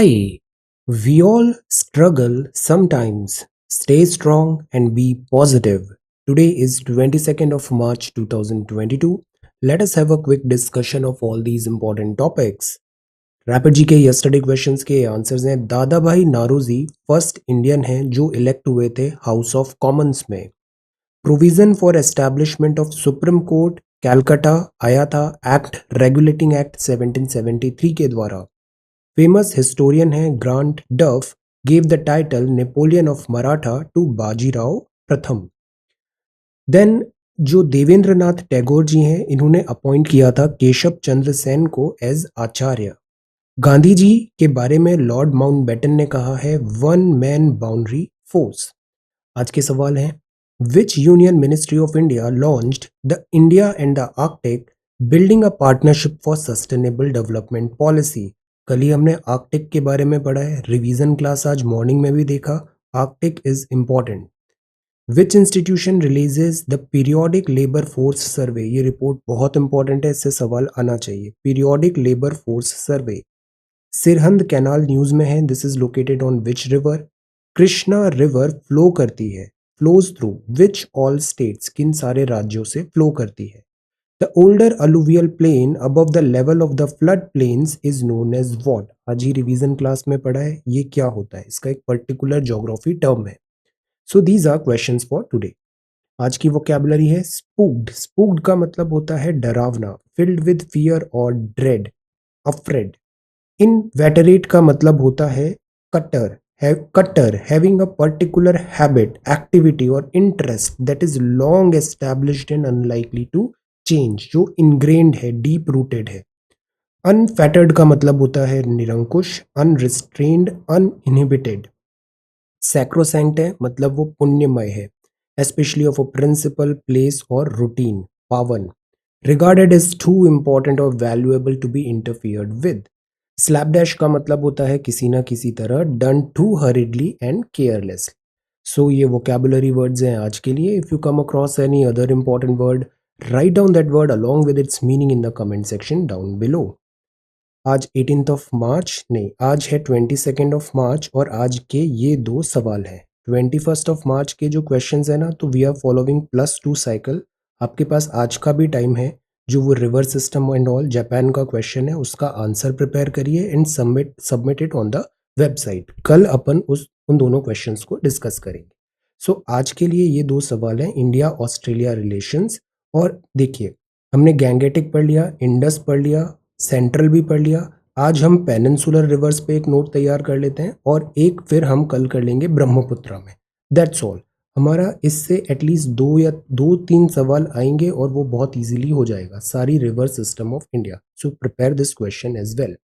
Hi, we all struggle sometimes. Stay strong and be positive. Today is 22nd of March 2022. Let us have a quick discussion of all these important topics. Rapid जी के yesterday questions के answers हैं। दादा भाई Naoroji first Indian हैं जो elect हुए थे House of Commons में। Provision for establishment of Supreme Court Calcutta आया था एक्ट रेगुलेटिंग एक्ट 1773 के द्वारा। फेमस हिस्टोरियन हैं Grant Duff gave the title Napoleon of Maratha to Bajirao प्रथम। देन जो देवेंद्र नाथ टैगोर जी हैं इन्होंने अपॉइंट किया था केशव चंद्र सेन को एज आचार्य। गांधी जी के बारे में लॉर्ड माउंटबेटन ने कहा है वन मैन बाउंड्री फोर्स। आज के सवाल हैं विच union ministry of India launched the India and the Arctic building a partnership for sustainable development policy. कल ही हमने आर्कटिक के बारे में पढ़ा है, रिवीजन क्लास आज मॉर्निंग में भी देखा। Arctic is important. Which institution releases the periodic labour force survey. ये रिपोर्ट बहुत इंपॉर्टेंट है, इससे सवाल आना चाहिए। Periodic labour force survey Sirhind canal news में है। This is located on which river. Krishna river flow करती है, flows through which all states, किन सारे राज्यों से फ्लो करती है। The older alluvial plain above the level of the flood plains is known as what। आज ही रिवीजन क्लास में पढ़ा है, ये क्या होता है, इसका एक पर्टिकुलर ज्योग्राफी टर्म है। So these are questions for today. आज की वोकैबुलरी है स्पूक्ड। स्पूक्ड का मतलब होता है डरावना, फिल्ड विद फियर और ड्रेड, अफ्रेड। इनवेटरेट का मतलब होता है cutter, having a particular habit, activity or interest that is long established and unlikely to change, जो ingrained है, deep rooted है। अनफेटर्ड का मतलब होता है निरंकुश, अनरिस्ट्रेन्ड, अनइनहिबिटेड। सैक्रोसैंक्ट है मतलब वो पुण्यमय है, especially of a principle, place और routine, पावन। regarded as too important or valuable to be interfered with। स्लैपडैश का मतलब होता है किसी ना किसी तरह, done to hurriedly and careless. So ये वोकैबुलरी वर्ड्स हैं आज के लिए। If you come across any other important word, write down that word along with its meaning in the comment section down below. आज 18th ऑफ मार्च नहीं, आज है 22nd of March और आज के ये दो सवाल हैं। 21st ऑफ मार्च के जो क्वेश्चंस है ना, तो वी आर फॉलोइंग +2 साइकिल। आपके पास आज का भी टाइम है, जो वो river system and all Japan का क्वेश्चन है उसका आंसर प्रिपेयर करिए and submit it on the website. कल अपन उन दोनों क्वेश्चंस को डिस्कस करेंगे। सो आज के लिए ये दो सवाल हैं, इंडिया ऑस्ट्रेलिया रिलेशंस। और देखिए हमने गैंगेटिक पढ़ लिया, इंडस पढ़ लिया, सेंट्रल भी पढ़ लिया। आज हम पेनिनसुलर रिवर्स पे एक नोट तैयार कर लेते हैं और एक फिर हम कल कर लेंगे ब्रह्मपुत्रा में। That's all. हमारा इससे एटलीस्ट 2 या 3 सवाल आएंगे और वो बहुत इजीली हो जाएगा, सारी river system of India. So prepare this question as well.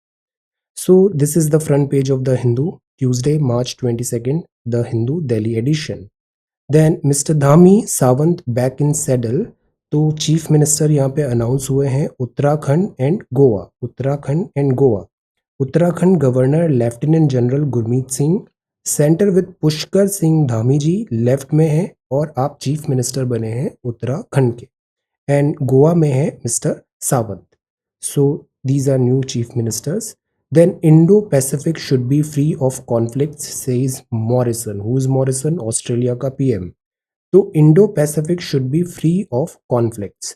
So this is the front page of the Hindu, Tuesday March 22nd, the Hindu Delhi edition. Then mister Dhami Sawant back in saddle. तो चीफ मिनिस्टर यहाँ पे announce हुए हैं Uttarakhand and Goa. Uttarakhand and Goa. Uttarakhand governor lieutenant general Gurmeet Singh, centre with Pushkar Singh Dhami ji left में है और आप chief minister बने हैं उत्तराखंड के। एंड गोवा में है mister Sawant. So these are new chief ministers. Then Indo Pacific should be free of conflicts says Morrison. Who is Morrison? Australia का पीएम। तो Indo Pacific should be free of conflicts.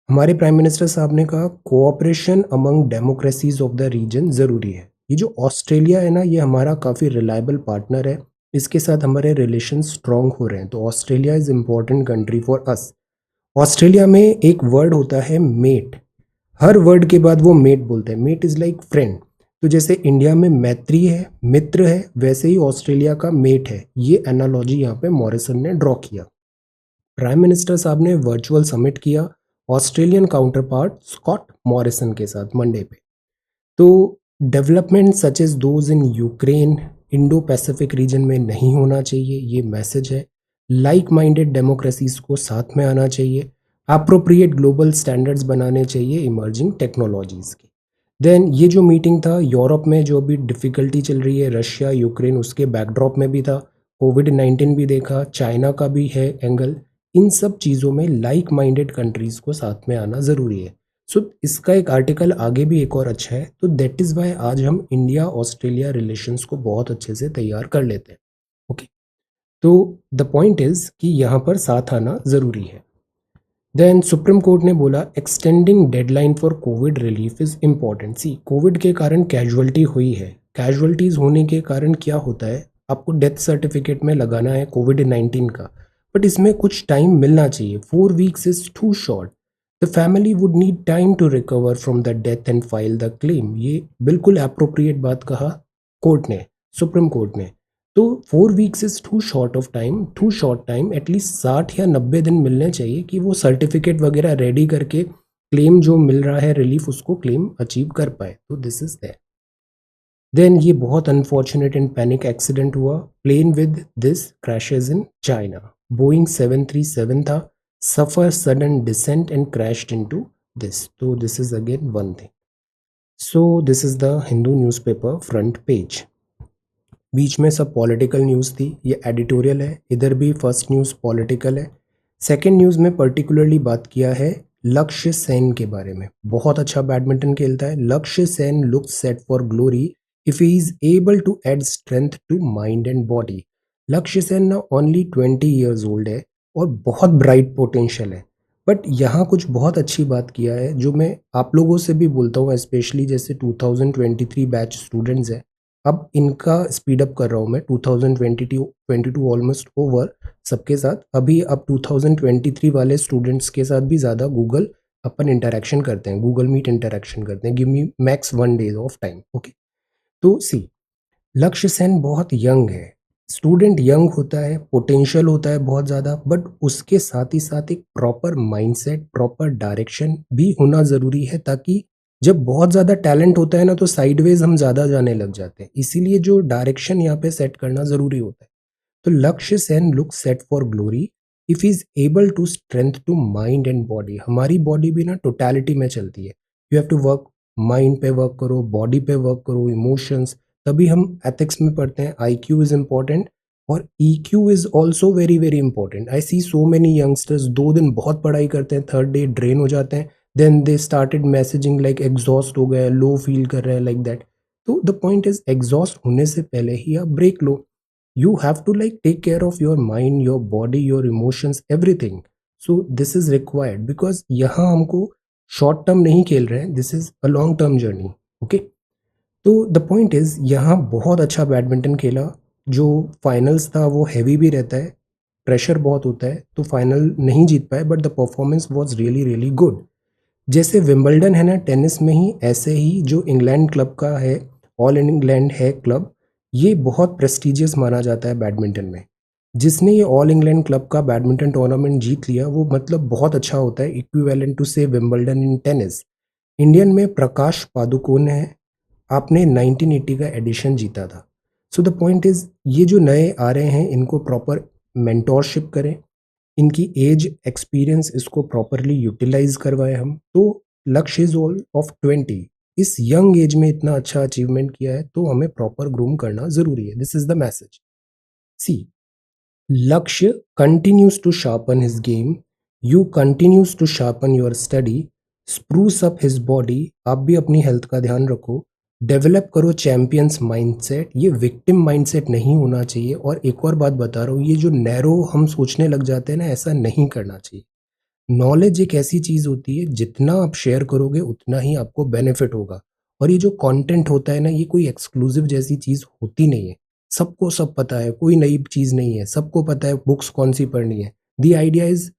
हमारे prime minister साहब ने कहा cooperation among democracies of the region जरूरी है। ये जो ऑस्ट्रेलिया है ना, ये हमारा काफ़ी रिलायबल पार्टनर है, इसके साथ हमारे रिलेशन स्ट्रॉन्ग हो रहे हैं। तो Australia is important country for us. Australia में एक वर्ड होता है मेट, हर वर्ड के बाद वो मेट बोलते हैं। Mate is like friend. तो जैसे इंडिया में मैत्री है, मित्र है, वैसे ही ऑस्ट्रेलिया का मेट है। ये एनालॉजी यहाँ पे मॉरिसन ने ड्रॉ किया। प्राइम मिनिस्टर साहब ने वर्चुअल समिट किया Australian counterpart Scott Morrison के साथ मंडे पे। तो development such as those in Ukraine Indo Pacific region में नहीं होना चाहिए, ये मैसेज है। लाइक माइंडेड डेमोक्रेसीज को साथ में आना चाहिए। अप्रोप्रिएट ग्लोबल स्टैंडर्ड्स बनाने चाहिए इमर्जिंग टेक्नोलॉजीज की। देन ये जो मीटिंग था यूरोप में, जो अभी डिफिकल्टी चल रही है रशिया यूक्रेन, उसके बैकड्रॉप में भी था। कोविड-19 भी देखा, चाइना का भी है एंगल। इन सब चीज़ों में लाइक माइंडेड कंट्रीज़ को साथ में आना ज़रूरी है। सो इसका एक आर्टिकल आगे भी एक और अच्छा है, तो दैट इज़ वाई आज हम इंडिया ऑस्ट्रेलिया रिलेशंस को बहुत अच्छे से तैयार कर लेते हैं। ओके, तो द पॉइंट इज़ कि यहाँ पर साथ आना ज़रूरी है। देन सुप्रीम कोर्ट ने बोला extending deadline for covid relief is important. See covid के कारण कैजुअलिटी हुई है, कैजुअलिटीज होने के कारण क्या होता है, आपको डेथ सर्टिफिकेट में लगाना है कोविड-19 का, बट इसमें कुछ टाइम मिलना चाहिए। 4 weeks is too short. The family would need time to recover from the death and file the claim. ये बिल्कुल अप्रोप्रिएट बात कहा कोर्ट ने, सुप्रीम कोर्ट ने। तो 4 weeks is too short time, at least 60 या 90 दिन मिलने चाहिए कि वो सर्टिफिकेट वगैरह रेडी करके क्लेम जो मिल रहा है रिलीफ उसको क्लेम अचीव कर पाए। तो दिस इज दैट। देन ये बहुत अनफॉर्चुनेट एंड पैनिक एक्सीडेंट हुआ। Plane with this crashes in China. Boeing 737 था, suffer sudden descent and crashed into this. तो this is again one thing. So this is the Hindu newspaper front page. बीच में सब political news थी, ये editorial है। इधर भी फर्स्ट न्यूज़ पॉलिटिकल है। सेकंड न्यूज़ में पर्टिकुलरली बात किया है लक्ष्य सेन के बारे में। बहुत अच्छा बैडमिंटन खेलता है Lakshya Sen, looks set for glory if he is able to add strength to mind and body. Lakshya Sen ना ओनली 20 ईयर्स ओल्ड है और बहुत ब्राइट पोटेंशियल है। बट यहाँ कुछ बहुत अच्छी बात किया है जो मैं आप लोगों से भी बोलता हूँ, स्पेशली जैसे 2023 बैच स्टूडेंट्स है। अब इनका स्पीड अप कर रहा हूँ मैं। 2022 ऑलमोस्ट ओवर सबके साथ। अभी अब 2023 वाले स्टूडेंट्स के साथ भी ज़्यादा गूगल अपन इंटरेक्शन करते हैं, गूगल मीट इंटरेक्शन करते हैं। Give me max 1 day of time. Okay, तो सी लक्ष्य सेन बहुत यंग है। स्टूडेंट यंग होता है, पोटेंशियल होता है बहुत ज़्यादा, बट उसके साथ ही साथ एक प्रॉपर माइंडसेट, प्रॉपर डायरेक्शन भी होना ज़रूरी है, ताकि जब बहुत ज़्यादा टैलेंट होता है ना तो साइडवेज हम ज़्यादा जाने लग जाते हैं। इसीलिए जो डायरेक्शन यहाँ पे सेट करना ज़रूरी होता है। तो Lakshya Sen look set for glory if is able to strength to mind and body. हमारी बॉडी भी ना टोटलिटी में चलती है। You have to work, mind पे वर्क करो, बॉडी पे वर्क करो, इमोशंस। तभी हम एथिक्स में पढ़ते हैं आई क्यू इज इम्पॉर्टेंट और E Q is also very very important. I see so many youngsters 2 दिन बहुत पढ़ाई करते हैं, थर्ड डे ड्रेन हो जाते हैं। Then they started messaging like exhaust हो गए, लो फील कर रहे हैं, लाइक दैट। तो द पॉइंट इज एग्जॉस्ट होने से पहले ही आप ब्रेक लो। you have to like take care of your mind, your body, your emotions, everything. So this is required because यहाँ हमको शॉर्ट टर्म नहीं खेल रहे हैं, this is a long term journey. Okay, तो द पॉइंट इज यहाँ बहुत अच्छा बैडमिंटन खेला। जो फाइनल्स था वो हैवी भी रहता है, प्रेशर बहुत होता है, तो फाइनल नहीं जीत पाए, but the performance was really really good. जैसे विंबलडन है ना टेनिस में ही, ऐसे ही जो इंग्लैंड क्लब का है, ऑल इंग्लैंड है क्लब, ये बहुत प्रेस्टिजियस माना जाता है बैडमिंटन में। जिसने ये ऑल इंग्लैंड क्लब का बैडमिंटन टूर्नामेंट जीत लिया वो मतलब बहुत अच्छा होता है, इक्विवेलेंट टू से विंबलडन इन टेनिस। इंडियन में प्रकाश पादुकोण है, आपने 1980 का एडिशन जीता था। सो द पॉइंट इज ये जो नए आ रहे हैं इनको प्रॉपर मेंटोरशिप करें, इनकी एज एक्सपीरियंस इसको प्रॉपरली यूटिलाइज करवाएं हम। तो लक्ष्य इज ऑल ऑफ 20, इस यंग एज में इतना अच्छा अचीवमेंट किया है तो हमें प्रॉपर ग्रूम करना जरूरी है। This is the message. See Lakshya continues to sharpen his game, you continues to sharpen your study, spruce up his body। आप भी अपनी हेल्थ का ध्यान रखो, डेवलप करो चैंपियंस माइंडसेट। ये विक्टिम माइंडसेट नहीं होना चाहिए। और एक और बात बता रहा हूँ, ये जो नैरो हम सोचने लग जाते हैं ना, ऐसा नहीं करना चाहिए। नॉलेज एक ऐसी चीज़ होती है, जितना आप शेयर करोगे उतना ही आपको बेनिफिट होगा। और ये जो कंटेंट होता है ना, ये कोई एक्सक्लूसिव जैसी चीज़ होती नहीं है। सबको सब पता है, कोई नई चीज़ नहीं है, सबको पता है बुक्स कौन सी पढ़नी है। द आइडिया इज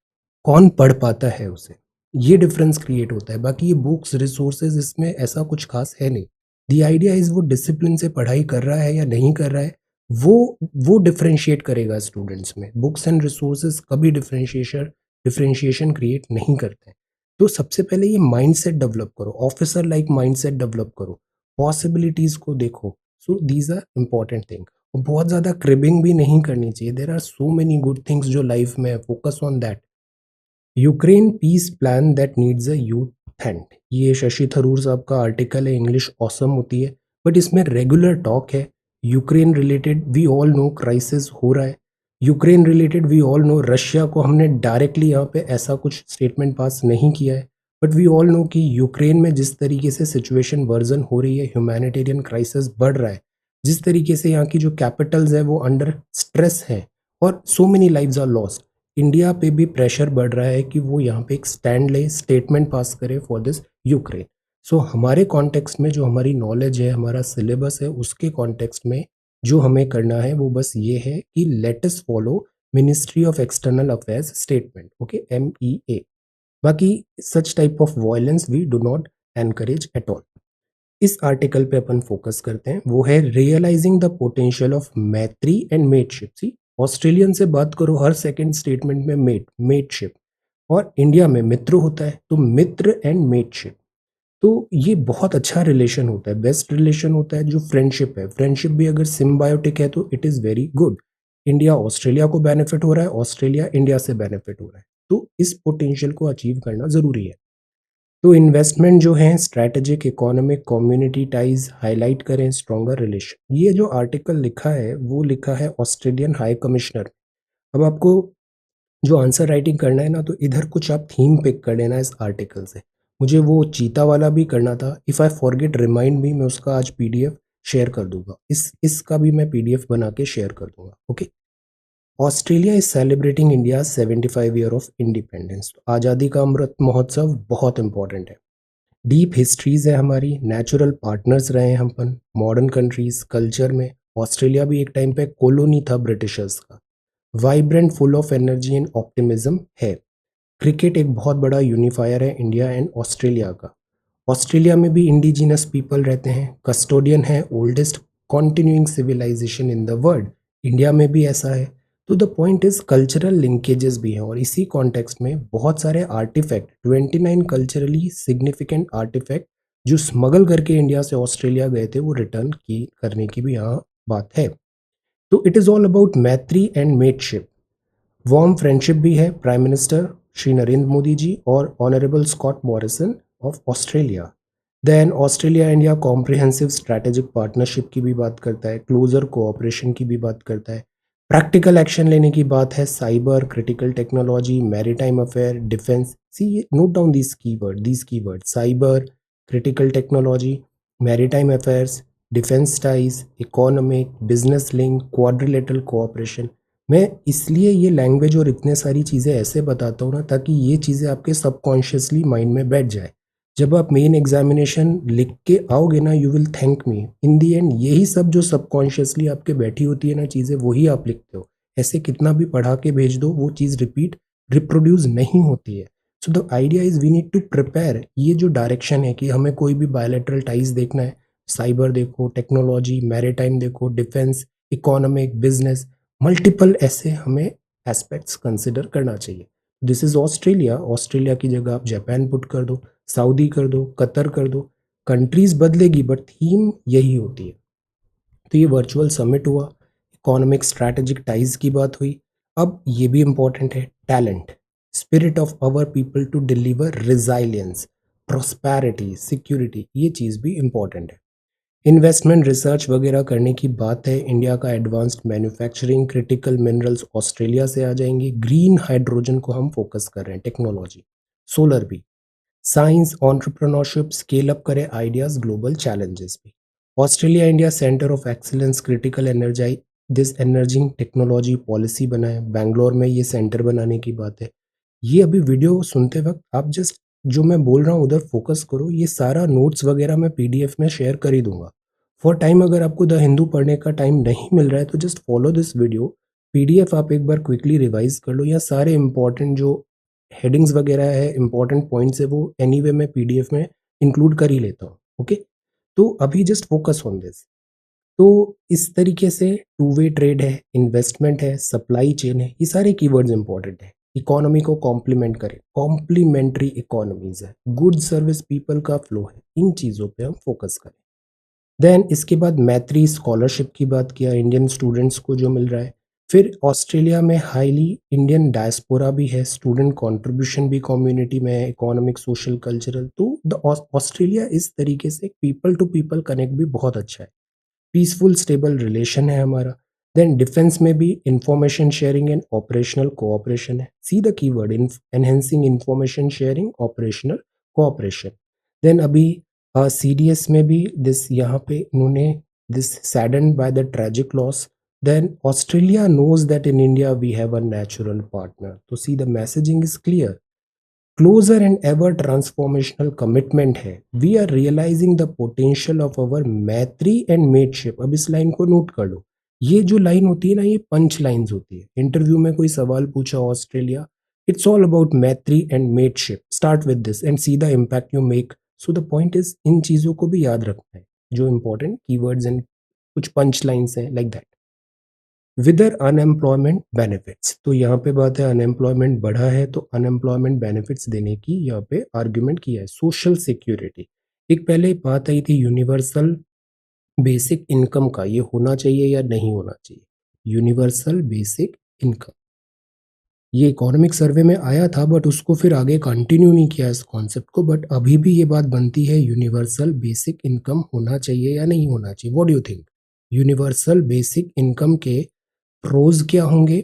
कौन पढ़ पाता है उसे, ये डिफरेंस क्रिएट होता है। बाकी ये बुक्स रिसोर्सेज इसमें ऐसा कुछ खास है नहीं। द आइडिया इज वो डिसिप्लिन से पढ़ाई कर रहा है या नहीं कर रहा है, वो डिफरेंशिएट करेगा स्टूडेंट्स में। बुक्स एंड रिसोर्सेज कभी डिफरेंशिएशन क्रिएट नहीं करते हैं। तो सबसे पहले ये माइंडसेट डेवलप करो, ऑफिसर लाइक माइंडसेट डेवलप करो, पॉसिबिलिटीज को देखो। So these are important thing. और बहुत ज़्यादा क्रिबिंग भी नहीं करनी चाहिए। There are so many good things जो लाइफ में है, focus on that. Ukraine peace plan that needs a youth hand, ये शशि थरूर साहब का आर्टिकल है। इंग्लिश ऑसम होती है, बट इसमें रेगुलर टॉक है। Ukraine related we all know crisis हो रहा है। Ukraine related we all know Russia को हमने डायरेक्टली यहाँ पे ऐसा कुछ स्टेटमेंट पास नहीं किया है, बट वी ऑल नो कि यूक्रेन में जिस तरीके से सिचुएशन वर्जन हो रही है, ह्यूमैनिटेरियन क्राइसिस बढ़ रहा है, जिस तरीके से यहाँ की जो कैपिटल्स है वो अंडर स्ट्रेस है और so many lives are lost, India पे भी प्रेशर बढ़ रहा है कि वो यहाँ पे एक स्टैंड ले, स्टेटमेंट पास करे फॉर दिस यूक्रेन। सो हमारे कॉन्टेक्स्ट में जो हमारी नॉलेज है, हमारा सिलेबस है, उसके कॉन्टेक्स्ट में जो हमें करना है वो बस ये है कि let us follow ministry of external affairs statement, okay, MEA। बाकी such type of violence we do not encourage at all. इस आर्टिकल पे अपन फोकस करते हैं, वो है realising the potential of maitri and mateship. See, Australian से बात करो, हर सेकंड स्टेटमेंट में मेटशिप, और इंडिया में मित्र होता है, तो मित्र एंड मेटशिप, तो ये बहुत अच्छा रिलेशन होता है, बेस्ट रिलेशन होता है जो फ्रेंडशिप है। फ्रेंडशिप भी अगर सिम्बायोटिक है तो it is very good. India Australia को बेनिफिट हो रहा है, ऑस्ट्रेलिया इंडिया से बेनिफिट हो रहा है, तो इस पोटेंशियल को अचीव करना ज़रूरी है। तो इन्वेस्टमेंट जो है strategic, economic, community ties highlight करें, स्ट्रॉन्गर रिलेशन। ये जो आर्टिकल लिखा है वो लिखा है ऑस्ट्रेलियन हाई कमिश्नर। अब आपको जो आंसर राइटिंग करना है ना, तो इधर कुछ आप थीम पिक कर लेना इस आर्टिकल से। मुझे वो चीता वाला भी करना था, if I forget remind me, मैं उसका आज PDF शेयर कर दूंगा, इसका भी मैं PDF बना के शेयर कर दूंगा, okay. Australia is celebrating India 75 year of independence. आज़ादी का अमृत महोत्सव बहुत इंपॉर्टेंट है, डीप हिस्ट्रीज है हमारी, नेचुरल पार्टनर्स रहे हैं हम अपन मॉडर्न कंट्रीज कल्चर में। ऑस्ट्रेलिया भी एक टाइम पे कॉलोनी था ब्रिटिशर्स का। Vibrant, full of energy and optimism है। क्रिकेट एक बहुत बड़ा यूनिफायर है इंडिया एंड ऑस्ट्रेलिया का। ऑस्ट्रेलिया में भी इंडिजिनस पीपल रहते हैं, कस्टोडियन है oldest continuing civilisation in the world, India में भी ऐसा है। तो the point is cultural linkages भी हैं, और इसी कॉन्टेक्स्ट में बहुत सारे आर्टिफैक्ट, 29 कल्चरली सिग्निफिकेंट आर्टिफैक्ट जो स्मगल करके इंडिया से ऑस्ट्रेलिया गए थे, वो रिटर्न की करने की भी यहाँ बात है। तो it is all about maitri and mateship. Warm friendship भी है, प्राइम मिनिस्टर श्री नरेंद्र मोदी जी और honourable Scott Morrison of Australia. Then Australia India comprehensive strategic partnership की भी बात करता है, क्लोजर कोऑपरेशन की भी बात करता है, प्रैक्टिकल एक्शन लेने की बात है, cyber, critical technology, maritime affair, defence. See, note down these keyword, cyber, critical technology, maritime affairs, defence ties, economic, business link, quadrilateral cooperation. मैं इसलिए ये लैंग्वेज और इतने सारी चीज़ें ऐसे बताता हूँ ना, ताकि ये चीज़ें आपके सबकॉन्शियसली माइंड में बैठ जाए। जब आप मेन एग्जामिनेशन लिख के आओगे ना, you will thank me in the and. यही सब जो सबकॉन्शियसली आपके बैठी होती है ना चीज़ें, वही आप लिखते हो। ऐसे कितना भी पढ़ा के भेज दो, वो चीज़ रिप्रोड्यूस नहीं होती है। So the idea is we need to prepare. ये जो डायरेक्शन है कि हमें कोई भी बायलैटरल टाइज देखना है, साइबर देखो, टेक्नोलॉजी, मैरीटाइम देखो, डिफेंस, इकोनॉमिक, बिजनेस, मल्टीपल ऐसे हमें एस्पेक्ट्स कंसिडर करना चाहिए। This is Australia. ऑस्ट्रेलिया की जगह आप जापान पुट कर दो, सऊदी कर दो, कतर कर दो, कंट्रीज बदलेगी बट थीम यही होती है। तो ये वर्चुअल समिट हुआ, इकोनॉमिक स्ट्रैटेजिक टाइज की बात हुई। अब ये भी इंपॉर्टेंट है, talent, spirit of our people to deliver resilience, prosperity, security, ये चीज़ भी इंपॉर्टेंट है। इन्वेस्टमेंट, रिसर्च वगैरह करने की बात है। इंडिया का advanced manufacturing, critical minerals Australia से आ जाएंगे। ग्रीन हाइड्रोजन को हम फोकस कर रहे हैं, टेक्नोलॉजी, सोलर भी, साइंस, एंटरप्रेन्योरशिप, स्केल अप करें आइडियाज, ग्लोबल चैलेंजेस भी। Australia India centre of excellence, critical energy, this emerging technology policy बनाए। बैंगलोर में ये सेंटर बनाने की बात है। ये अभी वीडियो सुनते वक्त आप जस्ट जो मैं बोल रहा हूँ उधर फोकस करो। ये सारा नोट्स वगैरह मैं PDF में शेयर कर ही दूंगा। फॉर टाइम, अगर आपको द हिंदू पढ़ने का टाइम नहीं मिल रहा है तो just follow this video, PDF आप एक बार क्विकली रिवाइज कर लो। या सारे इंपॉर्टेंट जो हेडिंग्स वगैरह है, इंपॉर्टेंट पॉइंट्स है, वो एनीवे मैं PDF में इंक्लूड कर ही लेता हूँ, ओके। तो अभी जस्ट फोकस ऑन दिस। तो इस तरीके से टू वे ट्रेड है, इन्वेस्टमेंट है, सप्लाई चेन है, ये सारे कीवर्ड्स इंपॉर्टेंट है। इकोनॉमी को कॉम्प्लीमेंट करें, कॉम्प्लीमेंट्री इकोनॉमीज है, गुड सर्विस पीपल का फ्लो है, इन चीज़ों पे हम फोकस करें। देन इसके बाद मैत्री स्कॉलरशिप की बात किया, इंडियन स्टूडेंट्स को जो मिल रहा है। फिर ऑस्ट्रेलिया में हाईली इंडियन डायस्पोरा भी है, स्टूडेंट कंट्रीब्यूशन भी कम्युनिटी में है, इकोनॉमिक, सोशल, कल्चरल। तो द ऑस्ट्रेलिया इस तरीके से पीपल टू पीपल कनेक्ट भी बहुत अच्छा है, पीसफुल स्टेबल रिलेशन है हमारा। देन डिफेंस में भी information sharing and operational cooperation है। See the keyword, enhancing information sharing, operational cooperation. Then अभी CDS में भी दिस यहाँ पे इन्होंने this saddened by the tragic loss. Then Australia knows that in India we have a natural partner. तो see the messaging is clear, closer and ever transformational commitment है। We are realising the potential of our maitri and मेटशिप। अब इस line को note कर लो, ये जो line होती है ना, ये पंच लाइन्स होती है। इंटरव्यू में कोई सवाल पूछा Australia, it's all about maitri and mateship, start with this and see the impact you make. So the point is, इन चीजों को भी याद रखना है, जो इंपॉर्टेंट कीवर्ड्स एंड कुछ पंच लाइन्स हैं लाइक दैट। विदर अनएम्प्लॉयमेंट बेनिफिट्स, तो यहाँ पे बात है अनएम्प्लॉयमेंट बढ़ा है तो अनएम्प्लॉयमेंट बेनिफिट्स देने की यहाँ पे आर्ग्यूमेंट किया है। सोशल सिक्योरिटी, एक पहले बात आई थी यूनिवर्सल बेसिक इनकम का, ये होना चाहिए या नहीं होना चाहिए। यूनिवर्सल बेसिक इनकम, ये इकोनॉमिक सर्वे में आया था बट उसको फिर आगे कंटिन्यू नहीं किया इस कॉन्सेप्ट को, बट अभी भी ये बात बनती है यूनिवर्सल बेसिक इनकम होना चाहिए या नहीं होना चाहिए। What do you think? Universal basic income के प्रोज क्या होंगे,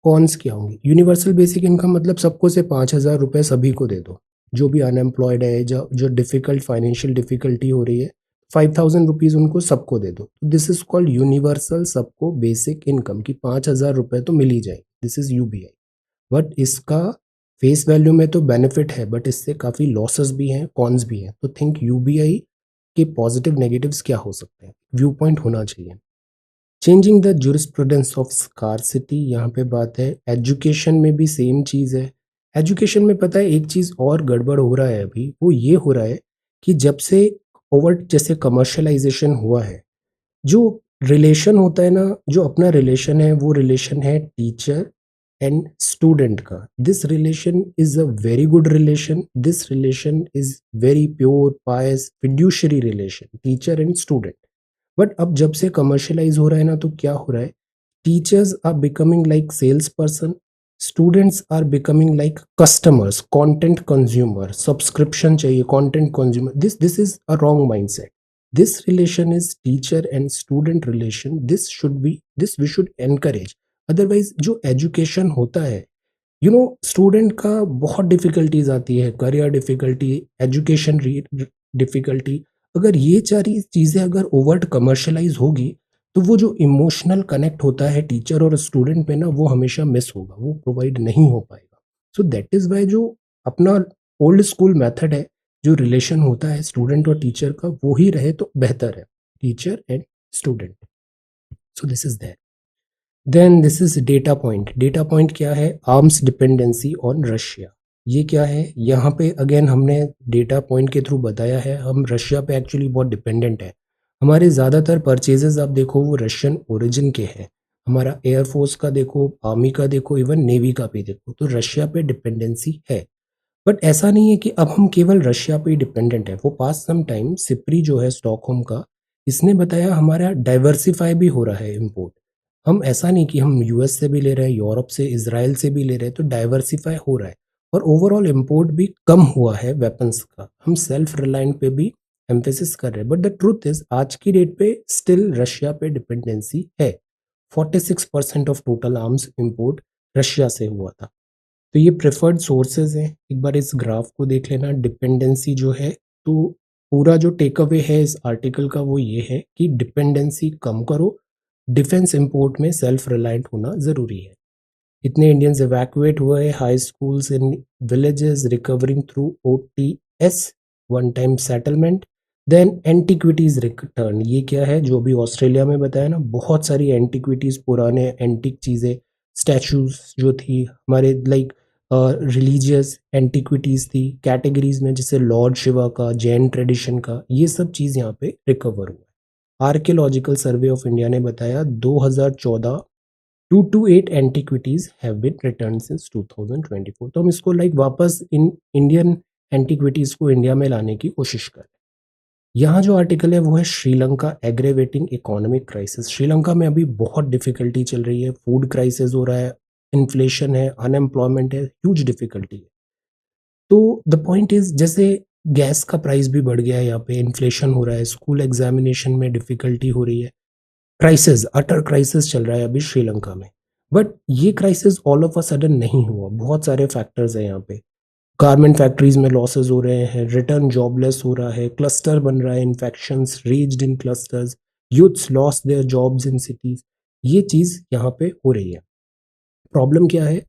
कॉन्स क्या होंगे? यूनिवर्सल बेसिक इनकम मतलब सबको से 5,000 रुपये सभी को दे दो, जो भी अनएम्प्लॉयड है, जो जो डिफिकल्ट फाइनेंशियल डिफिकल्टी हो रही है, 5,000 रुपीज उनको सबको दे दो। दिस इज कॉल्ड यूनिवर्सल सबको बेसिक इनकम की 5,000 रुपये तो मिल ही जाए, दिस इज UBI। बट इसका फेस वैल्यू में तो बेनिफिट है बट इससे काफ़ी लॉसेस भी हैं, कॉन्स भी हैं। तो थिंक UBI के पॉजिटिव नेगेटिव्स क्या हो सकते हैं, व्यू पॉइंट होना चाहिए। Changing the jurisprudence of scarcity, यहाँ पे बात है। एजुकेशन में भी सेम चीज़ है। एजुकेशन में पता है एक चीज़ और गड़बड़ हो रहा है अभी, वो ये हो रहा है कि जब से ओवर जैसे कमर्शलाइजेशन हुआ है, जो रिलेशन होता है ना, जो अपना रिलेशन है वो रिलेशन है टीचर एंड स्टूडेंट का। This relation is a very good relation, this relation is very pure pious fiduciary relation, teacher and student. But अब जब से कमर्शलाइज हो रहा है ना, तो क्या हो रहा है, teachers are becoming like sales person, students are becoming like customers, content consumer, subscription चाहिए, content consumer. This is a wrong mindset. This relation is teacher and student relation, this we should encourage. Otherwise जो education होता है, student का बहुत difficulties आती है, career difficulty, education difficulty. अगर ये सारी चीज़ें अगर ओवर्ट कमर्शलाइज होगी, तो वो जो इमोशनल कनेक्ट होता है टीचर और स्टूडेंट में ना, वो हमेशा मिस होगा, वो प्रोवाइड नहीं हो पाएगा। सो दैट इज़ वाई जो अपना ओल्ड स्कूल मेथड है, जो रिलेशन होता है स्टूडेंट और टीचर का, वो ही रहे तो बेहतर है, teacher and student. So this is that. Then this is data point. Data point क्या है? Arms dependency on Russia. ये क्या है? यहाँ पे अगेन हमने डेटा पॉइंट के थ्रू बताया है, हम रशिया पे एक्चुअली बहुत डिपेंडेंट है। हमारे ज़्यादातर परचेजेस आप देखो वो रशियन ओरिजिन के हैं। हमारा एयरफोर्स का देखो, आर्मी का देखो, इवन नेवी का भी देखो, तो रशिया पे डिपेंडेंसी है। बट ऐसा नहीं है कि अब हम केवल रशिया पे ही डिपेंडेंट है। वो पास सम टाइम सिप्री जो है स्टॉकहोम का, इसने बताया हमारा डाइवर्सिफाई भी हो रहा है इम्पोर्ट। हम ऐसा नहीं कि हम US से भी ले रहे हैं, यूरोप से, इसराइल से भी ले रहे हैं, तो डाइवर्सिफाई हो रहा है। और ओवरऑल इम्पोर्ट भी कम हुआ है वेपन्स का, हम सेल्फ रिलायंट पे भी एम्फेसिस कर रहे हैं। बट द ट्रूथ इज आज की डेट पे स्टिल रशिया पे डिपेंडेंसी है। 46% of total arms import Russia से हुआ था। तो ये प्रेफर्ड सोर्सेज हैं, एक बार इस ग्राफ को देख लेना। डिपेंडेंसी जो है, तो पूरा जो टेक अवे है इस आर्टिकल का वो ये है कि डिपेंडेंसी कम करो, डिफेंस इंपोर्ट में सेल्फ रिलायंट होना ज़रूरी है। इतने इंडियंस इवैक्यूएट हुए हैं, high schools in villages recovering through OTS, one time settlement. Then antiquities return, ये क्या है? जो भी ऑस्ट्रेलिया में बताया ना, बहुत सारी एंटिक्विटीज, पुराने एंटिक चीज़ें, स्टैचूज जो थी हमारे, लाइक रिलीजियस एंटिक्विटीज थी कैटेगरीज में, जैसे लॉर्ड शिवा का, जैन ट्रेडिशन का, ये सब चीज़ यहाँ पे रिकवर हुआ। आर्कियोलॉजिकल सर्वे ऑफ इंडिया ने बताया 2014 2 to 8 antiquities have been return since 2024। तो हम इसको लाइक वापस इन इंडियन एंटिक्विटीज को इंडिया में लाने की कोशिश करें। यहाँ जो आर्टिकल है वो है Sri Lanka aggravating economic crisis. Sri Lanka में अभी बहुत डिफिकल्टी चल रही है, फूड क्राइसिस हो रहा है, इन्फ्लेशन है, अनएम्प्लॉयमेंट है, ह्यूज डिफिकल्टी है। तो द पॉइंट इज, जैसे गैस का प्राइस भी बढ़ गया है, यहाँ पे इन्फ्लेशन हो रहा है, स्कूल एग्जामिनेशन में डिफिकल्टी हो रही है, क्राइसिस, अटर क्राइसिस चल रहा है अभी श्रीलंका में। बट ये crisis all of a sudden नहीं हुआ, बहुत सारे फैक्टर्स हैं यहाँ पे। गारमेंट फैक्ट्रीज में लॉसेस हो रहे हैं, रिटर्न जॉबलेस हो रहा है, क्लस्टर बन रहा है, infections raised in clusters, youths lost their jobs in cities. ये चीज यहाँ पे हो रही है। प्रॉब्लम क्या है?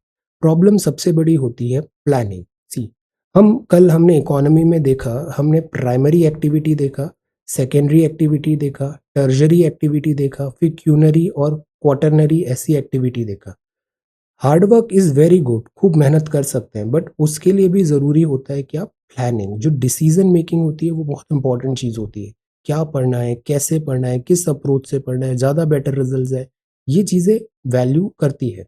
प्रॉब्लम सबसे बड़ी होती है प्लानिंग। सी, हमने इकोनॉमी में देखा, हमने प्राइमरी एक्टिविटी देखा, सेकेंडरी एक्टिविटी देखा, टर्जरी एक्टिविटी देखा, फिर क्यूनरी और क्वाटरनरी ऐसी एक्टिविटी देखा। Hard work is very good, खूब मेहनत कर सकते हैं, बट उसके लिए भी जरूरी होता है क्या? प्लानिंग। जो डिसीजन मेकिंग होती है वो बहुत इंपॉर्टेंट चीज होती है। क्या पढ़ना है, कैसे पढ़ना है, किस अप्रोच से पढ़ना है, ज्यादा बेटर रिजल्ट है, ये चीजें वैल्यू करती है।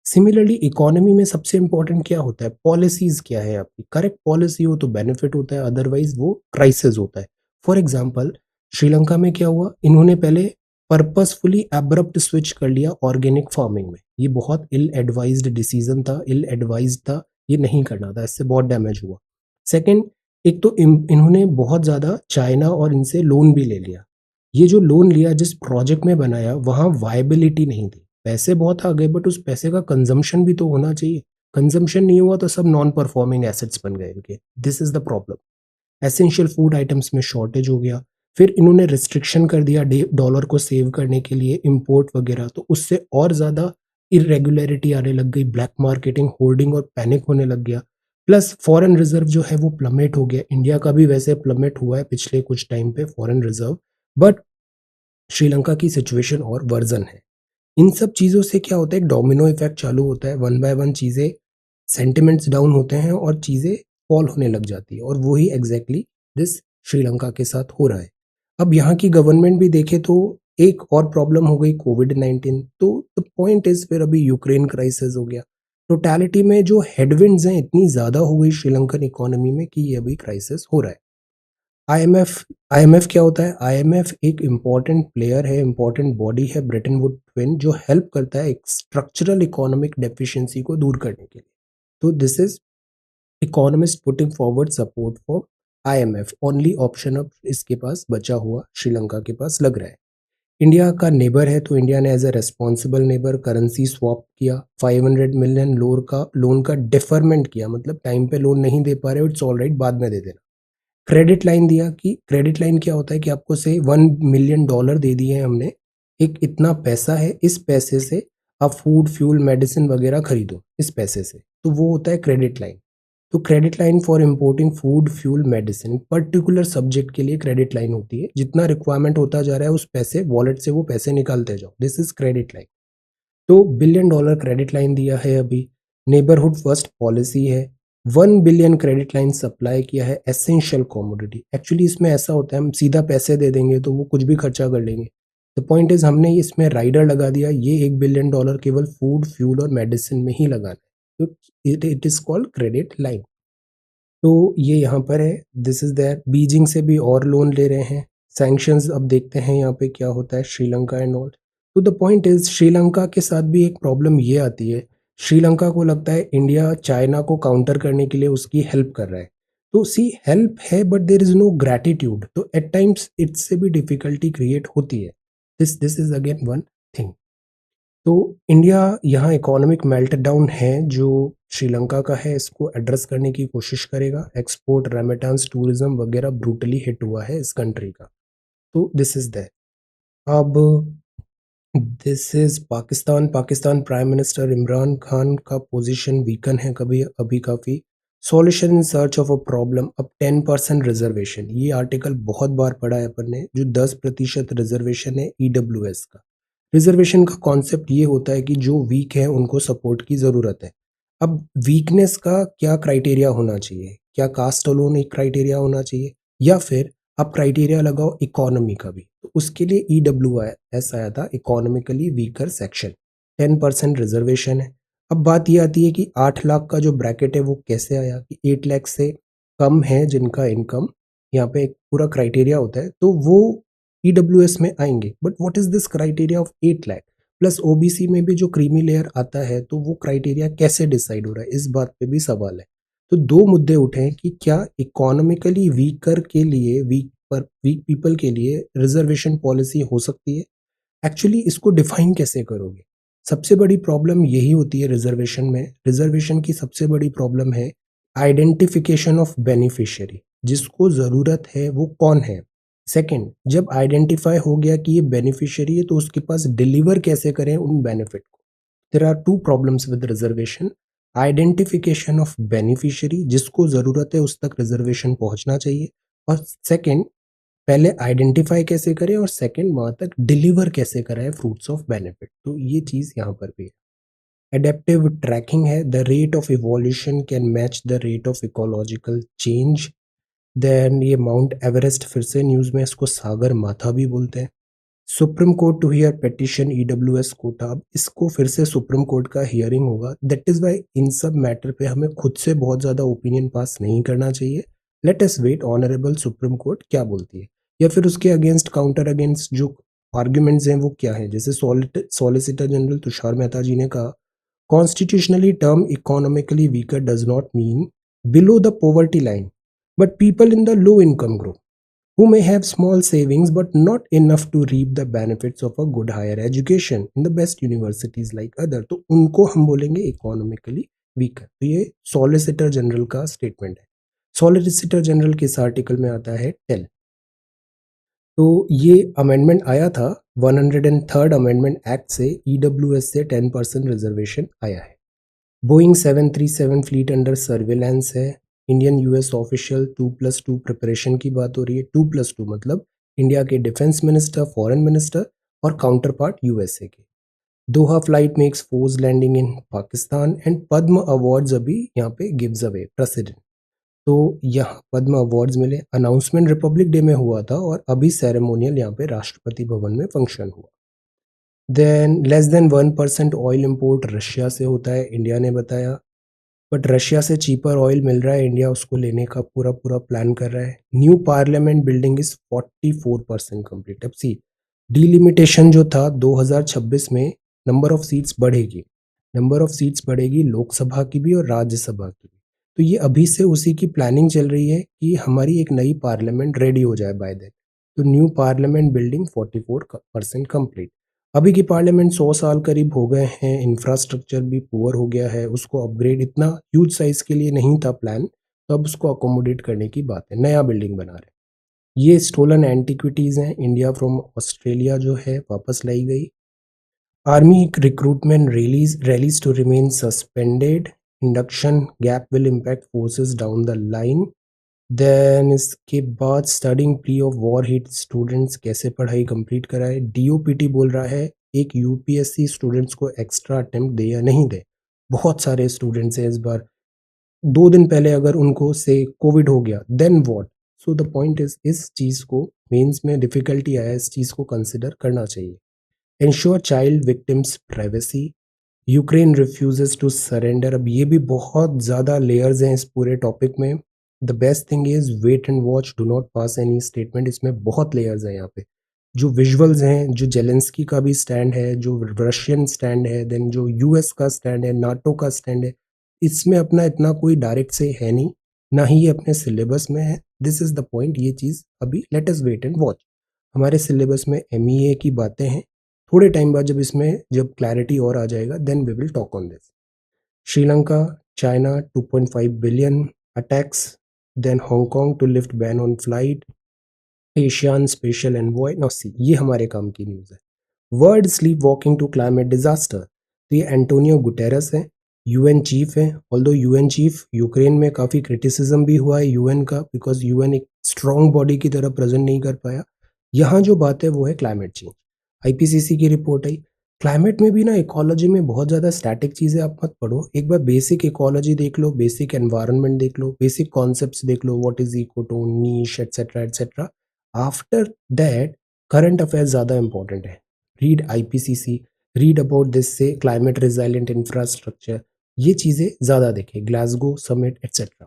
सिमिलरली इकोनॉमी में सबसे इंपॉर्टेंट क्या होता है? पॉलिसीज क्या है आपकी? करेक्ट पॉलिसी हो तो बेनिफिट होता है, अदरवाइज वो क्राइसिस होता है। फॉर एग्जाम्पल, श्रीलंका में क्या हुआ, इन्होंने पहले पर्पसफुली एब्रप्ट स्विच कर लिया ऑर्गेनिक फार्मिंग में। ये बहुत इल एडवाइज्ड डिसीजन था, इल एडवाइज्ड था, ये नहीं करना था, इससे बहुत डैमेज हुआ। सेकेंड, एक तो इन्होंने बहुत ज्यादा चाइना और इनसे लोन भी ले लिया। ये जो लोन लिया, जिस प्रोजेक्ट में बनाया, वहां वायबिलिटी नहीं थी। पैसे बहुत आ गए, बट उस पैसे का कंजम्पशन भी तो होना चाहिए। कंजम्पशन नहीं हुआ तो सब नॉन परफॉर्मिंग एसेट्स बन गए इनके। This is the problem. Essential food items में शॉर्टेज हो गया। फिर इन्होंने रिस्ट्रिक्शन कर दिया डॉलर को सेव करने के लिए, इंपोर्ट वगैरह, तो उससे और ज्यादा इरेगुलरिटी आने लग गई, ब्लैक मार्केटिंग, होर्डिंग और पैनिक होने लग गया। प्लस फॉरेन रिजर्व जो है वो प्लमेट हो गया। इंडिया का भी वैसे प्लमेट हुआ है पिछले कुछ टाइम पे फॉरेन रिजर्व, बट श्रीलंका की सिचुएशन और वर्जन है। इन सब चीज़ों से क्या होता है? एक डोमिनो इफेक्ट चालू होता है, वन बाय वन चीज़ें, सेंटिमेंट्स डाउन होते हैं और चीज़ें फॉल होने लग जाती है, और वही एग्जैक्टली दिस श्रीलंका के साथ हो रहा है। अब यहाँ की गवर्नमेंट भी देखे तो एक और प्रॉब्लम हो गई, कोविड-19। तो द पॉइंट इज, फिर अभी यूक्रेन क्राइसिस हो गया। टोटलिटी में जो हेडविंड्स हैं इतनी ज़्यादा हो गई श्रीलंकन इकोनॉमी में कि ये अभी क्राइसिस हो रहा है। आईएमएफ आईएमएफ क्या होता है? आईएमएफ एक इम्पॉर्टेंट प्लेयर है, इम्पॉर्टेंट बॉडी है, ब्रेटन वुड ट्विन, जो हेल्प करता है एक स्ट्रक्चरल इकोनॉमिक डेफिशिएंसी को दूर करने के लिए। तो this is economist putting forward support for IMF. Only option अब इसके पास बचा हुआ श्रीलंका के पास लग रहा है। इंडिया का नेबर है, तो इंडिया ने as a responsible neighbour currency swap किया, 500 मिलियन लोन का डिफरमेंट किया, मतलब टाइम पे लोन नहीं दे पा रहे हो, इट्स ऑल राइट, बाद में दे देना। क्रेडिट लाइन दिया, कि क्रेडिट लाइन क्या होता है कि आपको से $1 मिलियन दे दिए हैं हमने, एक इतना पैसा है, इस पैसे से आप फूड फ्यूल मेडिसिन वगैरह खरीदो, इस पैसे से, तो वो होता है क्रेडिट लाइन। तो credit line for importing food fuel medicine, particular subject के लिए क्रेडिट लाइन होती है। जितना रिक्वायरमेंट होता जा रहा है उस पैसे वॉलेट से वो पैसे निकालते जाओ, दिस इज क्रेडिट लाइन। तो $1 बिलियन क्रेडिट लाइन दिया है अभी। नेबरहुड फर्स्ट पॉलिसी है। 1 बिलियन क्रेडिट लाइन सप्लाई किया है एसेंशियल कॉमोडिटी। एक्चुअली इसमें ऐसा होता है, हम सीधा पैसे दे देंगे तो वो कुछ भी खर्चा कर लेंगे। द पॉइंट इज, हमने इसमें राइडर लगा दिया, ये $1 बिलियन केवल फूड फ्यूल और मेडिसिन में ही लगाना है, तो it is called credit line. तो ये यहाँ पर है, दिस इज देयर। बीजिंग से भी और लोन ले रहे हैं। सैंक्शंस अब देखते हैं यहाँ पे क्या होता है, श्रीलंका एंड ऑल। तो द पॉइंट इज, श्रीलंका के साथ भी एक प्रॉब्लम ये आती है, श्रीलंका को लगता है इंडिया चाइना को काउंटर करने के लिए उसकी हेल्प कर रहा है। तो सी, हेल्प है but there is no gratitude, तो एट टाइम्स इससे भी डिफिकल्टी क्रिएट होती है। This is again one thing. तो इंडिया यहाँ इकोनॉमिक मेल्टडाउन है जो श्रीलंका का है, इसको एड्रेस करने की कोशिश करेगा। एक्सपोर्ट, रेमिटेंस, टूरिज्म वगैरह ब्रूटली हिट हुआ है इस कंट्री का। तो दिस इज दैट। अब this is Pakistan. Pakistan prime minister Imran Khan का पोजीशन वीकन है कभी अभी काफ़ी। Solution in search of a problem. अब 10% रिजर्वेशन, ये आर्टिकल बहुत बार पढ़ा है अपन ने, जो 10% रिजर्वेशन है ईडब्ल्यूएस का। रिजर्वेशन का कॉन्सेप्ट ये होता है कि जो वीक है उनको सपोर्ट की ज़रूरत है। अब वीकनेस का क्या क्राइटेरिया होना चाहिए? क्या कास्ट अलोन एक क्राइटेरिया होना चाहिए, या फिर आप क्राइटेरिया लगाओ इकोनॉमी का भी? तो उसके लिए EWS आया था, इकोनॉमिकली वीकर सेक्शन। 10% रिजर्वेशन है। अब बात ये आती है कि 8 लाख का जो ब्रैकेट है वो कैसे आया, कि 8 लाख से कम है जिनका इनकम, यहाँ पे एक पूरा क्राइटेरिया होता है, तो वो EWS में आएंगे। But what is this criteria of 8 lakh? Plus OBC में भी जो क्रीमी लेयर आता है, तो वो क्राइटेरिया कैसे डिसाइड हो रहा है, इस बात पे भी सवाल है। तो दो मुद्दे उठे हैं कि क्या इकोनॉमिकली वीकर के लिए, वीक पीपल के लिए रिजर्वेशन पॉलिसी हो सकती है? एक्चुअली इसको डिफाइन कैसे करोगे? सबसे बड़ी प्रॉब्लम यही होती है रिजर्वेशन में। रिजर्वेशन की सबसे बड़ी प्रॉब्लम है आइडेंटिफिकेशन ऑफ बेनिफिशियरी, जिसको ज़रूरत है वो कौन है। सेकंड, जब आइडेंटिफाई हो गया कि ये बेनिफिशियरी है तो उसके पास डिलीवर कैसे करें उन बेनिफिट को। There are two problems with reservation. Identification of beneficiary, जिसको ज़रूरत है उस तक रिजर्वेशन पहुंचना चाहिए, और सेकंड, पहले आइडेंटिफाई कैसे करें और सेकंड वहां तक डिलीवर कैसे कराएं फ्रूट्स ऑफ बेनिफिट। तो ये चीज़ यहाँ पर भी है। एडेप्टिव ट्रैकिंग है, the rate of evolution can match the rate of ecological change. Then ये माउंट एवरेस्ट, फिर से न्यूज़ में इसको सागर माथा भी बोलते हैं। Supreme Court to hear petition EWS quota, अब इसको फिर से सुप्रीम कोर्ट का हियरिंग होगा। दैट इज वाई इन सब मैटर पे हमें खुद से बहुत ज़्यादा ओपिनियन पास नहीं करना चाहिए। Let us wait honourable Supreme Court क्या बोलती है, या फिर उसके अगेंस्ट काउंटर अगेंस्ट जो आर्ग्यूमेंट्स हैं वो क्या है। जैसे सॉलिसिटर जनरल तुषार मेहता जी ने कहा, constitutionally term economically weaker does not mean below the poverty line, but people in the low income group who may have small savings but not enough to reap the benefits of a good higher education in the best universities like other, तो उनको हम बोलेंगे economically weaker. तो ये solicitor general का statement है। Solicitor general किस article में आता है, टेल। तो ये अमेंडमेंट आया था 103rd अमेंडमेंट एक्ट से, ईडब्ल्यूएस से 10% रिजर्वेशन आया है। बोइंग 737 फ्लीट अंडर सर्विलांस है। इंडियन यूएस ऑफिशियल 2+2 प्रिपरेशन की बात हो रही है। 2+2 मतलब इंडिया के डिफेंस मिनिस्टर, फॉरेन मिनिस्टर और काउंटर पार्ट यूएसए के। Doha flight makes force landing in Pakistan, and Padma awards अभी यहाँ पे गिव्स अवे प्रेसिडेंट। तो यहाँ पद्म अवार्ड्स मिले। अनाउंसमेंट रिपब्लिक डे में हुआ था और अभी सेरेमोनियल यहाँ पे राष्ट्रपति भवन में फंक्शन हुआ। Than less than 1% oil import Russia से होता है, इंडिया ने बताया। बट रशिया से चीपर ऑयल मिल रहा है, इंडिया उसको लेने का पूरा पूरा प्लान कर रहा है। New parliament building is 44% complete. अब सी डिलिमिटेशन जो था 2026 में, नंबर ऑफ सीट्स बढ़ेगी, नंबर ऑफ सीट्स बढ़ेगी लोकसभा की भी और राज्यसभा की भी। तो ये अभी से उसी की प्लानिंग चल रही है कि हमारी एक नई पार्लियामेंट रेडी हो जाए बाय देन। तो न्यू पार्लियामेंट बिल्डिंग 44% कंप्लीट। अभी की पार्लियामेंट 100 साल करीब हो गए हैं, इंफ्रास्ट्रक्चर भी पुअर हो गया है, उसको अपग्रेड इतना ह्यूज साइज के लिए नहीं था प्लान, तो अब उसको अकोमोडेट करने की बात है, नया बिल्डिंग बना रहे हैं। ये स्टोलन एंटिक्विटीज़ हैं, इंडिया फ्रॉम ऑस्ट्रेलिया जो है वापस लाई गई। Army recruitment rallies to remain suspended, induction gap will impact forces down the line. Then इसके बाद studying pre of war hit students कैसे पढ़ाई कंप्लीट कराए। डीओपीटी बोल रहा है एक यूपीएससी स्टूडेंट्स को एक्स्ट्रा अटेम्प्ट दे या नहीं दे। बहुत सारे स्टूडेंट्स हैं इस बार, 2 दिन पहले अगर उनको से कोविड हो गया then what. So the point is इस चीज़ को मेंस में डिफिकल्टी आया, इस चीज़ को कंसिडर करना चाहिए। Ensure child victims privacy, Ukraine refugees to surrender. अब ये भी बहुत ज़्यादा लेयर्स हैं इस पूरे टॉपिक में। The best thing is wait and watch, do not pass any statement. इसमें बहुत लेयर्स हैं यहाँ पे। जो विजुअल्स हैं, जो जेलेंस्की का भी स्टैंड है, जो रशियन स्टैंड है, देन जो यूएस का स्टैंड है, नाटो का स्टैंड है, इसमें अपना इतना कोई डायरेक्ट से है नहीं, ना ही ये अपने सिलेबस में है। दिस इज द पॉइंट, ये चीज़ अभी let us wait and watch. हमारे सिलेबस में एमईए की बातें हैं, थोड़े टाइम बाद जब इसमें जब क्लैरिटी और आ जाएगा then we will talk on this. Sri Lanka China 2.5 billion attacks, then Hong Kong to lift ban on flight, Asian special envoy. Now see, ये हमारे काम की न्यूज़ है। World sleep walking to climate disaster, तो ये एंटोनियो गुटेरस है, यूएन चीफ है। Although UN chief, Ukraine में काफ़ी क्रिटिसिज्म भी हुआ है यूएन का, बिकॉज यूएन एक स्ट्रॉन्ग बॉडी की तरह प्रेजेंट नहीं कर पाया। यहाँ जो बात है वो है क्लाइमेट चेंज। आईपीसीसी की रिपोर्ट आई। क्लाइमेट में भी ना इकोलॉजी में बहुत ज़्यादा स्टैटिक चीज़ें आप मत पढ़ो, एक बार बेसिक इकोलॉजी देख लो, बेसिक एनवायरनमेंट देख लो, बेसिक कॉन्सेप्ट्स देख लो, what is ecotone, niche etcetera etcetera. After that current affairs ज़्यादा इंपॉर्टेंट है। Read IPCC, read about this से क्लाइमेट रिजाइलेंट इंफ्रास्ट्रक्चर, ये चीज़ें ज़्यादा देखें, ग्लासगो समिट एटसेट्रा।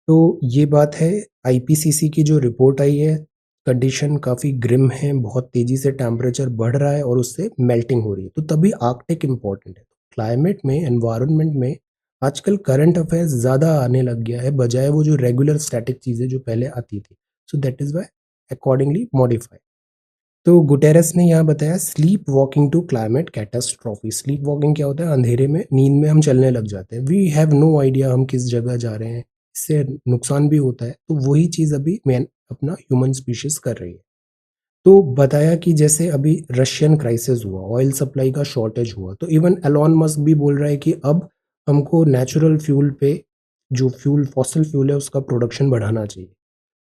तो ये बात है। आईपीसीसी की जो रिपोर्ट आई है, कंडीशन काफ़ी ग्रिम है, बहुत तेज़ी से टेम्परेचर बढ़ रहा है और उससे मेल्टिंग हो रही है, तो तभी आर्कटिक इम्पॉर्टेंट है। क्लाइमेट में, एनवायरनमेंट में आजकल करंट अफेयर्स ज़्यादा आने लग गया है, बजाय वो जो रेगुलर स्टैटिक चीज़ें जो पहले आती थी। So that is why accordingly modify. तो गुटेरेस ने यहाँ बताया sleep walking to climate catastrophe. Sleep walking क्या होता है? अंधेरे में, नींद में हम चलने लग जाते हैं। वी हैव नो आइडिया हम किस जगह जा रहे हैं, इससे नुकसान भी होता है। तो वही चीज़ अभी मैन अपना ह्यूमन स्पीशीज कर रही है। तो बताया कि जैसे अभी रशियन क्राइसिस हुआ, ऑयल सप्लाई का शॉर्टेज हुआ, तो इवन एलॉन मस्क भी बोल रहा है कि अब हमको नेचुरल फ्यूल पे, जो फ्यूल फॉसिल फ्यूल है उसका प्रोडक्शन बढ़ाना चाहिए।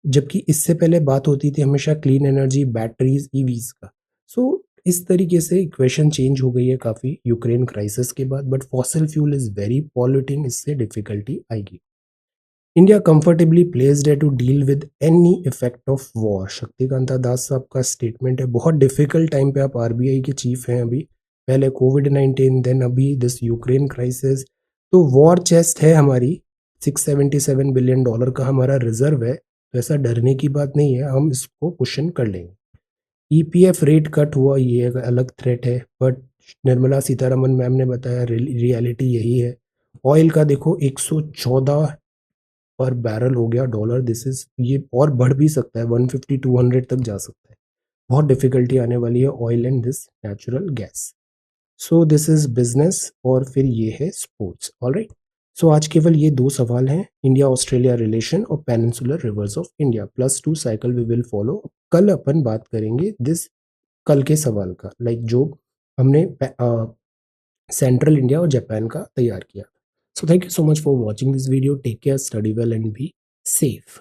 जबकि इससे पहले बात होती थी हमेशा क्लीन एनर्जी, बैटरीज, ईवीज का। सो इस तरीके से इक्वेशन चेंज हो गई है काफ़ी यूक्रेन क्राइसिस के बाद। But fossil fuel is very polluting, इससे डिफिकल्टी आएगी। इंडिया कंफर्टेबली प्लेस्ड है to deal with any effect of war. Shaktikanta Das साहब का स्टेटमेंट है। बहुत डिफिकल्ट टाइम पे आप आरबीआई के चीफ हैं अभी, पहले कोविड-19, देन अभी दिस यूक्रेन क्राइसिस। तो वॉर चेस्ट है हमारी, $677 बिलियन का हमारा रिजर्व है। तो ऐसा डरने की बात नहीं है, हम इसको क्वेश्चन कर लेंगे। ईपीएफ रेट कट हुआ, ये एक अलग थ्रेट है, बट निर्मला सीतारमन मैम ने बताया रियलिटी यही है। ऑयल का देखो 114 पर बैरल हो गया डॉलर। दिस इज, ये और बढ़ भी सकता है, 150 200 तक जा सकता है। बहुत डिफिकल्टी आने वाली है oil and this natural gas. So this is business और फिर ये है स्पोर्ट्स। ऑलराइट, सो आज केवल ये दो सवाल हैं, इंडिया ऑस्ट्रेलिया रिलेशन और peninsular rivers of India. +2 cycle we will follow. कल अपन बात करेंगे दिस, कल के सवाल का, लाइक जो हमने सेंट्रल इंडिया और जापान का तैयार किया। So thank you so much for watching this video. Take care, study well and be safe.